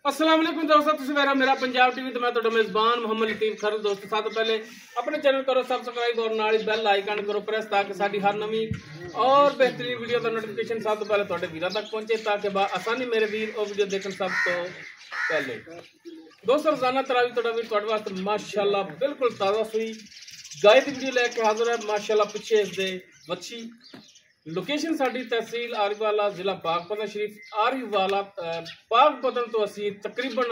अस्सलाम वालेकुम दोस्तों, तुम मेरा मेरा पंजाब टीवी तो मैं तो मेजबान मोहम्मद लतीफ खर। दोस्तों सब तो पहले अपने चैनल करो सब्सक्राइब और नाल बेल आइकन करो प्रेस ताकि साडी हर नवी और बेहतरीन वीडियो का नोटिफिकेशन सब तो पहले तुहाडे वीरां तक पहुंचे, ताकि आसानी मेरे वीर वो वीडियो देखने सब तो पहले। दोस्तों रोजाना तरावी तुहाडा वीर तुहाडे वास्ते माशाअल्लाह बिल्कुल ताज़ा सुई गाय की वीडियो लैके हाजिर है। माशाअल्लाह पिछे इसदे वच्छी लोकेशन साडी तहसील आरीवाला जिला पाकपतन शरीफ। आरीवाला पाकपतन तो असी तकरीबन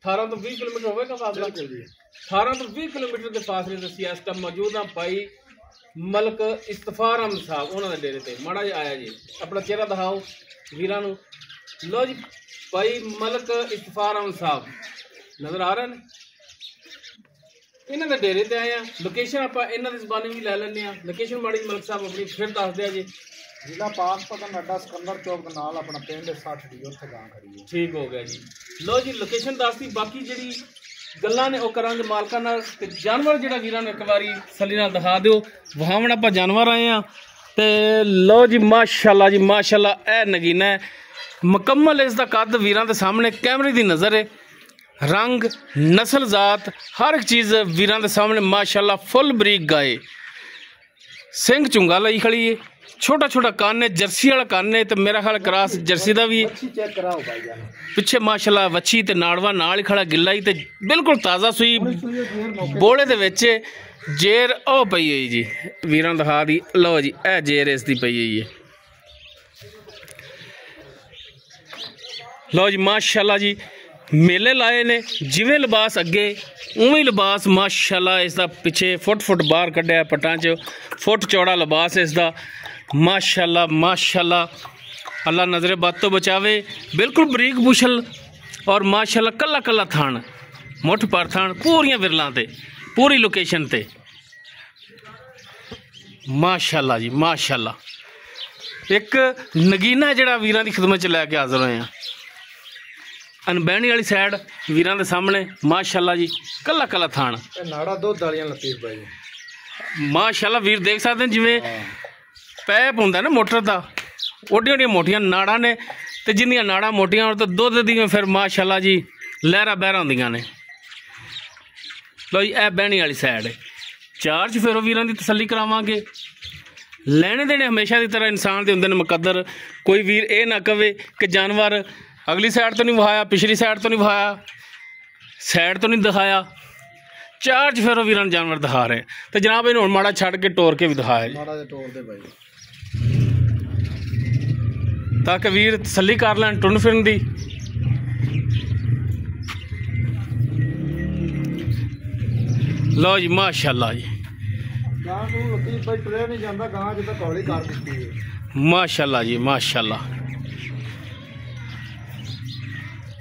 18 तो 20 किलोमीटर होगा फासला। 18 तो 20 किलोमीटर के फासले से असी इस टाइम मौजूद हाँ भाई मलक इस्तफार अहमद साहब उन्होंने डेरे से। माड़ा जी आया जी अपना चेहरा दिखाओ वीरां नूं। लो जी भाई मलक इस्तफार अहमद साहब नजर आ रहे हैं। इन्होंने डेरे ते आए हैं। लोकेशन आप इन्हों की जबानी भी लै लें। लोकेशन माड़ी मलक साहब अपनी फिर दस दिया जी। जिला पाकपतन अड्डा सिकंदर चौक के नाल अपना पिंड 60 दी उत्थे गां खड़ी है। ठीक हो गया जी। लो जी लोकेशन दस दी बाकी जी गल्लां ने करांगे मालकां नाल ते जानवर जिहड़ा वीरां ने एक बारी सली नाल दिखा दिओ। वहावण आपां जानवर आए हैं ते लो जी माशाअल्लाह जी माशाअल्लाह ए नगीना है मुकम्मल। इसका कद वीरां दे सामने कैमरे की नज़र है। रंग नस्ल जात हर एक चीज़ वीरां दे सामने माशाअल्लाह फुल बरीक गाय। सिंह चुंगा लाई खड़ी है। छोटा छोटा कान है जर्सी वाला कान है तो मेरा ख्याल क्रॉस जर्सी का भी पिछे माशाअल्लाह वच्छी ते नाड़वा नाल ही खड़ा गिला ही ते बिल्कुल ताज़ा सुई बोले दे विच जेर ओ पई हुई जी। वीरां दिखा दी लो जी ए जेर इसकी पई हुई है। लो जी माशाअल्लाह जी मेले लाए ने जिवें लिबास अगे उवें लिबास माशाअल्लाह इसका पिछे फुट बाहर कढ़िया पट्टां च फुट चौड़ा लिबास इसका माशाअल्लाह माशाअल्लाह। अल्लाह नज़रे बद तो बचावे। बिल्कुल बरीक बुशल और माशाअल्लाह कला कला थान मुठ पर थान पूरियां विरलां ते पूरी लोकेशन ते माशाअल्लाह जी माशाअल्लाह। एक नगीना जिहड़ा वीरां दी खिदमत च लैके हाज़र होए हैं। अनबैनी वाली साइड वीरां दे सामने माशाअल्लाह जी कला कला थान नाड़ा दुध वालियां लतीफ भाई माशाअल्लाह। वीर देख सकते हैं जिवें पैप होंदा ना मोटर का ओडियां ओडियां मोटियां नाड़ा ने ते जिन्नियां नाड़ा मोटियां होण तो दुध दियां फिर माशाअल्लाह जी लहरा बहरा होंदियां ने। लो जी ए बैहनी वाली साइड चार्ज फिर वीरां दी तसल्ली करावांगे। लेने देने हमेशा की तरह इंसान दे हुंदे ने मुकद्दर। कोई वीर ये ना कहे कि जानवर अगली साइड तो नहीं वहाया पिछली साइड तो नहीं वहाया साइड तो नहीं दिखाया। चार्ज फिर वीरां जानवर दिखा रहे तो जनाब इन्होंने माड़ा छड़ के टोर के भी दिखाया ताकि वीर तसल्ली कर लैन टुरन फिरन दी। लो जी माशाअल्लाह जी माशाअल्लाह जी माशाअल्लाह।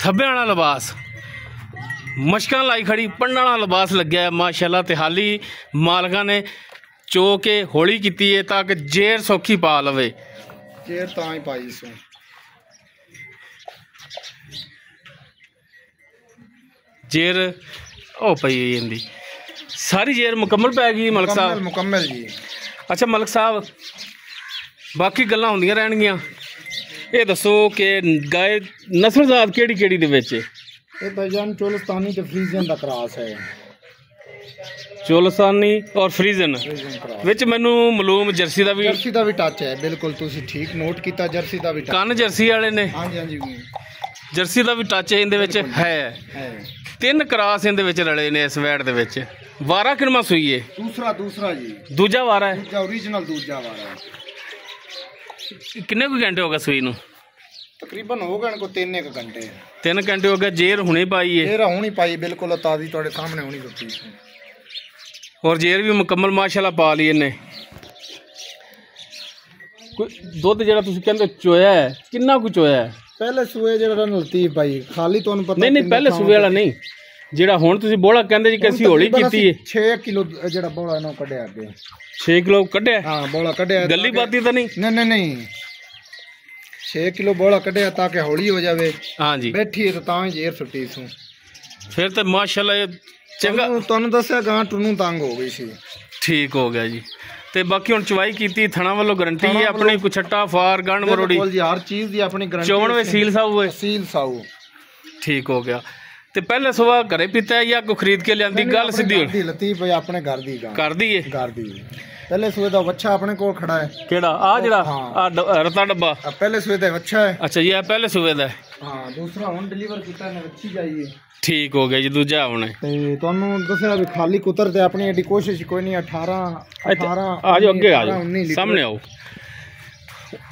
थब्बे वाला लिबास मशकां लाई खड़ी पढ़ने वाला लिबास लग्या है माशाअल्लाह। ते हाली मालका ने चो के हौली की है ताकि जेर सौखी पा लवे। जेर तां ही पाई सो जेर ओ पई इंदी सारी जेर मुकम्मल पै गई मलक साहब मुकम्मल जी। अच्छा मलक साहब बाकी गल्लां होंदियां रहणगियां ये दसो कि गाय नस्ल जात केड़ी केड़ी दे विच ये भाईजान चोलस्तानी ते फ्रीजन दा क्रॉस है। चोलस्तानी और फ्रीजन विच मैनू मालूम जर्सी दा भी टच है। बिल्कुल तुसी ठीक नोट कीता जर्सी दा भी टच कान जर्सी वाले ने। हां जी हां जी जर्सी दा भी टच इहदे विच है। तीन क्रॉस इहदे विच रले ने इस वैट दे विच। वारा किनवा सुई है दूसरा जी दूजा वारा है दूजा ओरिजिनल दूजा वारा है। किन्ने कोई घंटे हो गए सुई नूं तकरीबन हो गए को 3 घंटे 3 घंटे हो गए। जेर हुणे पाई है जेर हुणी पाई बिल्कुल ताज़ी तुहाडे सामने हुणी दुत्ती और जेर भी मुकम्मल माशाअल्लाह पा ली इन्हें। दुध जिहड़ा तुसीं कहंदे चोया है किन्ना कुछ चोया है पहले सूए जिहड़ा लतीफ भाई खाली तुहानूं पता नहीं पहले सूए वाला नहीं जिहड़ा हुण तुसीं बोला कहंदे जी कि असीं हौली कीती है 6 किलो जिहड़ा बोला ना कढिया अगे 6 किलो कढिया। हां बोला कढिया गल्ली बाती तो नहीं नहीं 6 किलो बोला कढिया ताकि हौली हो जावे। हाँ जी बैठी है तो तां ही जेर सुट्टी सू फिर तो माशाअल्लाह चंगा तुहानूं दस्सिया गां टुनू तंग हो गई सी। ठीक हो गया जी। ते बाकी हुण चवाई कीती थणा वालों गारंटी है अपनी कुछट्टा फार गंढ मरोड़ी हर चीज़ दी अपनी गारंटी। चोण वे सील साऊ है सील साऊ ठीक हो गया। ਤੇ ਪਹਿਲੇ ਸਵਾ ਘਰੇ ਪੀਤਾ ਹੈ ਜਾਂ ਕੋ ਖਰੀਦ ਕੇ ਲਿਆਂਦੀ? ਗੱਲ ਸਿੱਧੀ ਹੋਈ ਲਤੀਫ ਭਾਈ ਆਪਣੇ ਘਰ ਦੀ ਕਰ ਦੀ ਹੈ। ਘਰ ਦੀ ਪਹਿਲੇ ਸੂਏ ਦਾ ਬੱਚਾ ਆਪਣੇ ਕੋਲ ਖੜਾ ਹੈ। ਕਿਹੜਾ ਆ ਜਿਹੜਾ ਆ ਰਤਾ ਡੱਬਾ? ਪਹਿਲੇ ਸੂਏ ਦਾ ਬੱਚਾ ਹੈ। ਅੱਛਾ ਜੀ, ਇਹ ਪਹਿਲੇ ਸੂਏ ਦਾ ਹੈ। ਹਾਂ, ਦੂਸਰਾ ਹੁਣ ਡਿਲੀਵਰ ਕੀਤਾ ਨੇ, ਬੱਚੀ ਜਾਈਏ। ਠੀਕ ਹੋ ਗਿਆ ਜੀ, ਦੂਜਾ ਹੁਣ ਤੇ ਤੁਹਾਨੂੰ ਦੱਸਿਆ ਵੀ ਖਾਲੀ ਕੁਤਰ ਤੇ ਆਪਣੀ ਐਡੀ ਕੋਸ਼ਿਸ਼ ਕੋਈ ਨਹੀਂ। 18 ਆ ਜਾਓ ਅੱਗੇ ਆ ਜਾਓ, ਸਾਹਮਣੇ ਆਓ।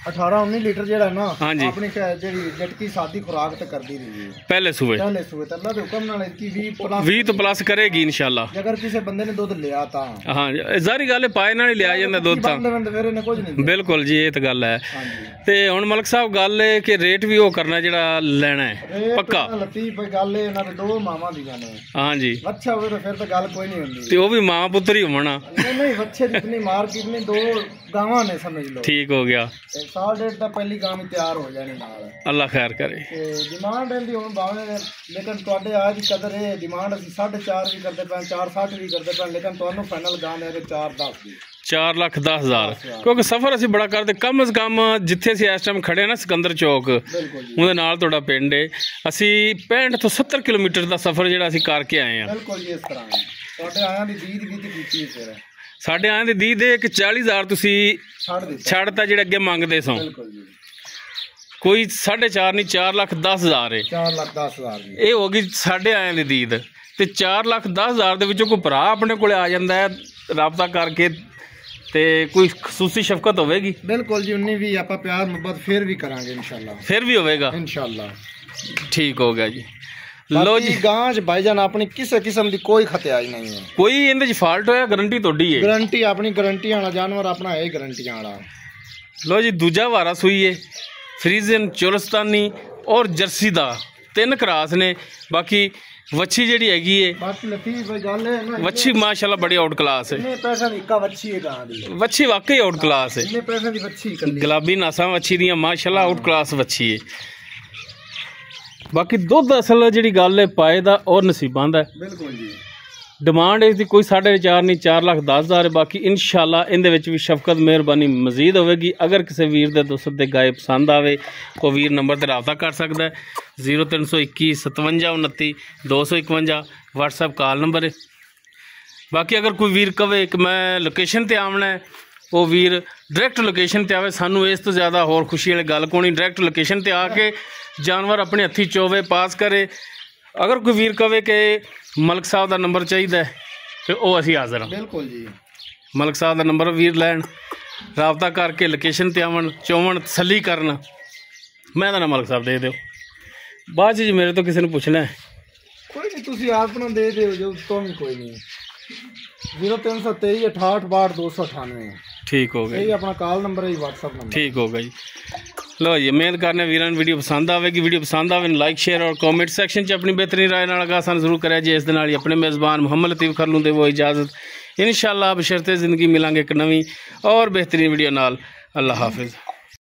18-19 ਲੀਟਰ ਜਿਹੜਾ ਨਾ ਹਾਂਜੀ ਆਪਣੀ ਜਿਹੜੀ ਜਟਕੀ ਸਾਦੀ ਖੁਰਾਕ ਤੇ ਕਰਦੀ ਰਹੀ ਹੈ ਪਹਿਲੇ ਸੂਏ ਤੇ ਅੱਲਾ ਦੇ ਹੁਕਮ ਨਾਲ ਇਤਕੀ 20 ਤੋਂ ਪਲੱਸ ਕਰੇਗੀ ਇਨਸ਼ਾਅੱਲਾ। ਅਗਰ ਕਿਸੇ ਬੰਦੇ ਨੇ ਦੁੱਧ ਲਿਆ ਤਾਂ ਹਾਂ ਜ਼ਾਰੀ ਗੱਲ ਹੈ, ਪਾਏ ਨਾਲ ਹੀ ਲਿਆ ਜਾਂਦਾ ਦੁੱਧ ਤਾਂ ਬਿਲਕੁਲ ਜੀ, ਇਹ ਤਾਂ ਗੱਲ ਹੈ। ਤੇ ਹੁਣ ਮਲਕ ਸਾਹਿਬ ਗੱਲ ਹੈ ਕਿ ਰੇਟ ਵੀ ਉਹ ਕਰਨਾ ਜਿਹੜਾ ਲੈਣਾ ਹੈ ਪੱਕਾ। ਲਤੀਫ ਗੱਲ ਹੈ, ਇਹਨਾਂ ਦੇ ਦੋ ਮਾਵਾਂ ਦੀਆਂ ਨੇ। ਹਾਂਜੀ, ਅੱਛਾ ਹੋਵੇ ਤਾਂ ਫਿਰ ਤਾਂ ਗੱਲ ਕੋਈ ਨਹੀਂ ਹੁੰਦੀ, ਤੇ ਉਹ ਵੀ ਮਾਂ ਪੁੱਤਰ ਹੀ ਹੋਣਾ। ਨਹੀਂ ਬੱਚੇ ਜਿਤਨੀ ਮਾਰਕੀਟ ਨੇ, ਦੋ ਗਾਵਾਂ ਨੇ ਸਮਝ ਲਓ। ਠੀਕ ਹੋ ਗਿਆ, ਸਾਲ ਡੇਢ ਦਾ ਪਹਿਲੀ ਗਾਂ ਵੀ ਤਿਆਰ ਹੋ ਜਾਣੀ ਨਾਲ। ਅੱਲਾ ਖੈਰ ਕਰੇ। ਤੇ ਡਿਮਾਂਡ ਇਹਦੀ ਹੁਣ ਬਾਵੇਂ, ਲੇਕਿਨ ਤੁਹਾਡੇ ਆਜ ਦੀ ਕਦਰ ਹੈ। ਡਿਮਾਂਡ ਅਸੀਂ 4.5 ਵੀ ਕਰਦੇ ਪਏ, 4.60 ਵੀ ਕਰਦੇ ਪਏ, ਲੇਕਿਨ ਤੁਹਾਨੂੰ ਫਾਈਨਲ ਗਾਂ ਦੇ 4.10 ਦੀ 4,10,000। ਕਿਉਂਕਿ ਸਫ਼ਰ ਅਸੀਂ ਬੜਾ ਕਰਦੇ, ਕਮ ਸੇ ਕਮ ਜਿੱਥੇ ਅਸੀਂ ਇਸ ਟਾਈਮ ਖੜੇ ਨਾ ਸਿਕੰਦਰ ਚੌਕ, ਉਹਦੇ ਨਾਲ ਤੁਹਾਡਾ ਪਿੰਡ ਹੈ। ਅਸੀਂ 65 ਤੋਂ 70 ਕਿਲੋਮੀਟਰ ਦਾ ਸਫ਼ਰ ਜਿਹੜਾ ਅਸੀਂ ਕਰਕੇ ਆਏ ਹਾਂ। ਬਿਲਕੁਲ ਜੀ, ਇਸ ਤਰ੍ਹਾਂ ਤੁਹਾਡੇ ਆਇਆਂ ਦੀ ਦੀਦ ਵੀ ਕੀਤੀ ਫਿਰ ਸਾਡੇ ਆਇਆਂ ਦੀ ਦੀਦ ਇੱਕ 40,000 ਤੁਸੀਂ ਛੱਡਤਾ ਜਿਹੜੇ ਅੱਗੇ ਮੰਗਦੇ ਸੋ। ਕੋਈ 4.5 ਨਹੀਂ, 4,10,000 ਹੈ। 4,10,000 ਇਹ ਹੋ ਗਈ ਸਾਡੇ ਆਇਆਂ ਦੀ ਦੀਦ। ਤੇ 4,10,000 ਦੇ ਵਿੱਚੋਂ ਕੋਈ ਭਰਾ ਆਪਣੇ ਕੋਲੇ ਆ ਜਾਂਦਾ ਹੈ ਰਾਬਤਾ ਕਰਕੇ, ਤੇ ਕੋਈ ਖਸੂਸੀ ਸ਼ਫਕਤ ਹੋਵੇਗੀ? ਬਿਲਕੁਲ ਜੀ, ਉਨੀ ਵੀ ਆਪਾਂ ਪਿਆਰ ਮੁਹੱਬਤ ਫਿਰ ਵੀ ਕਰਾਂਗੇ ਇਨਸ਼ਾਅੱਲਾ। ਫਿਰ ਵੀ ਹੋਵੇਗਾ ਇਨਸ਼ਾਅੱਲਾ। ਠੀਕ ਹੋ ਗਿਆ ਜੀ। ਲੋ ਜੀ, ਗਾਂ 'ਚ ਭਾਈਜਾਨ ਆਪਣੀ ਕਿਸੇ ਕਿਸਮ ਦੀ ਕੋਈ ਖਤਿਆਈ ਨਹੀਂ ਹੈ। ਕੋਈ ਇਹਦੇ 'ਚ ਫਾਲਟ ਹੋਇਆ ਗਰੰਟੀ ਤੁਹਾਡੀ ਹੈ? ਗਰੰਟੀ ਆਪਣੀ, ਗਰੰਟੀ ਵਾਲਾ ਜਾਨਵਰ ਆਪਣਾ ਹੈ, ਗਰੰਟੀਆਂ ਵਾਲਾ। ਲੋ ਜੀ, ਦੂਜਾ ਵਾਰਾ ਸੂਈ ਹੈ ਫਰੀਜ਼ਨ, ਚੋਲਸਤਾਨੀ ਔਰ ਜਰਸੀ ਦਾ 3 ਕਰਾਸ ਨੇ। ਬਾਕੀ ਵੱਛੀ ਜਿਹੜੀ ਹੈਗੀ ਹੈ, ਬਾਕੀ ਲਤੀਫ ਗੱਲ ਹੈ ਨਾ, ਵੱਛੀ ਮਾਸ਼ਾਅੱਲਾ ਬੜੀ ਆਊਟ ਕਲਾਸ ਹੈ। ਇੰਨੇ ਪੈਸੇ ਦੀ ਇੱਕਾ ਵੱਛੀ ਹੈ ਗਾਂ ਦੀ, ਵੱਛੀ ਵਾਕਈ ਆਊਟ ਕਲਾਸ ਹੈ। ਇੰਨੇ ਪੈਸੇ ਦੀ ਵੱਛੀ, ਗੁਲਾਬੀ ਨਾਸਾਂ ਵੱਛੀ ਦੀਆਂ ਮਾਸ਼ਾਅੱਲਾ ਆਊਟ ਕਲਾਸ ਵੱਛੀ ਹੈ। ਬਾਕੀ ਦੁੱਧ ਅਸਲ ਜਿਹੜੀ ਗੱਲ ਹੈ ਪਾਏ ਦਾ ਔਰ ਨਸੀਬਾਂ ਦਾ। ਬਿਲਕੁਲ ਜੀ। ਡਿਮਾਂਡ ਇਸ ਦੀ ਕੋਈ 4.5 ਨਹੀਂ, 4,10,000 ਹੈ। ਬਾਕੀ ਇਨਸ਼ਾਅੱਲਾ ਇਹਦੇ ਵਿੱਚ ਵੀ ਸ਼ਫਕਤ ਮਿਹਰਬਾਨੀ ਮਜ਼ੀਦ ਹੋਵੇਗੀ। ਅਗਰ ਕਿਸੇ ਵੀਰ ਦੇ ਦੋਸਤ ਦੇ ਗਾਏ ਪਸੰਦ ਆਵੇ, ਉਹ ਵੀਰ ਨੰਬਰ ਤੇ ਰਾਬਤਾ ਕਰ ਸਕਦਾ ਹੈ। 0321 57 29 251 WhatsApp ਕਾਲ ਨੰਬਰ ਹੈ। ਬਾਕੀ ਅਗਰ ਕੋਈ ਵੀਰ ਕਵੇ ਕਿ ਮੈਂ ਲੋਕੇਸ਼ਨ ਤੇ ਆਉਣਾ ਹੈ, ਉਹ ਵੀਰ ਡਾਇਰੈਕਟ ਲੋਕੇਸ਼ਨ ਤੇ ਆਵੇ। ਸਾਨੂੰ ਇਸ ਤੋਂ ਜ਼ਿਆਦਾ ਹੋਰ ਖੁਸ਼ੀ ਵਾਲੀ ਗੱਲ ਕੋਈ ਨਹੀਂ। ਡਾਇਰੈਕਟ ਲੋਕੇਸ਼ਨ ਤੇ ਆ ਕੇ ਜਾਨਵਰ ਆਪਣੇ ਹੱਥੀ ਚੋਵੇ, ਪਾਸ ਕਰੇ। ਅਗਰ ਕੋਈ ਵੀਰ ਕਵੇ ਕਿ ਮਲਕ ਸਾਹਿਬ ਦਾ ਨੰਬਰ ਚਾਹੀਦਾ ਤੇ ਉਹ ਅਸੀਂ ਹਾਜ਼ਰ ਹਾਂ। ਬਿਲਕੁਲ ਜੀ, ਮਲਕ ਸਾਹਿਬ ਦਾ ਨੰਬਰ ਵੀਰ ਲੈਣ, ਰਾਬਤਾ ਕਰਕੇ ਲੋਕੇਸ਼ਨ ਤੇ ਆਵਣ, ਚੋਵਣ, ਤਸੱਲੀ ਕਰਨ। ਮੈਂ ਤਾਂ ਨਾ ਮਲਕ ਸਾਹਿਬ ਦੇ ਦਿਓ। ਬਾਅਦ 'ਚ ਜੀ ਮੇਰੇ ਤੋਂ ਕਿਸੇ ਨੂੰ ਪੁੱਛਣਾ ਕੋਈ ਨਹੀਂ, ਤੁਸੀਂ ਆਪ ਨੂੰ ਦੇ ਦਿਓ ਜੋ ਤੋਂ ਵੀ ਕੋਈ ਨਹੀਂ। 0323 68 62 298। ਠੀਕ ਹੋ ਗਿਆ, ਇਹ ਆਪਣਾ ਕਾਲ ਨੰਬਰ ਹੈ, WhatsApp ਨੰਬਰ। ਠੀਕ ਹੋ ਗਿਆ ਜੀ। लो जी, उम्मीद करने वीर वीडियो पसंद आएगी। वीडियो पसंद आवे लाइक शेयर और कमेंट सेक्शन च अपनी बेहतरीन राय आगाह जरूर करें जी। इस ही अपने मेज़बान मुहम्मद लतीफ़ खरलू दे वो इजाज़त। इंशाअल्लाह बशर्ते ज़िंदगी मिलांगे एक नवी और बेहतरीन वीडियो नाल। अल्लाह हाफिज़।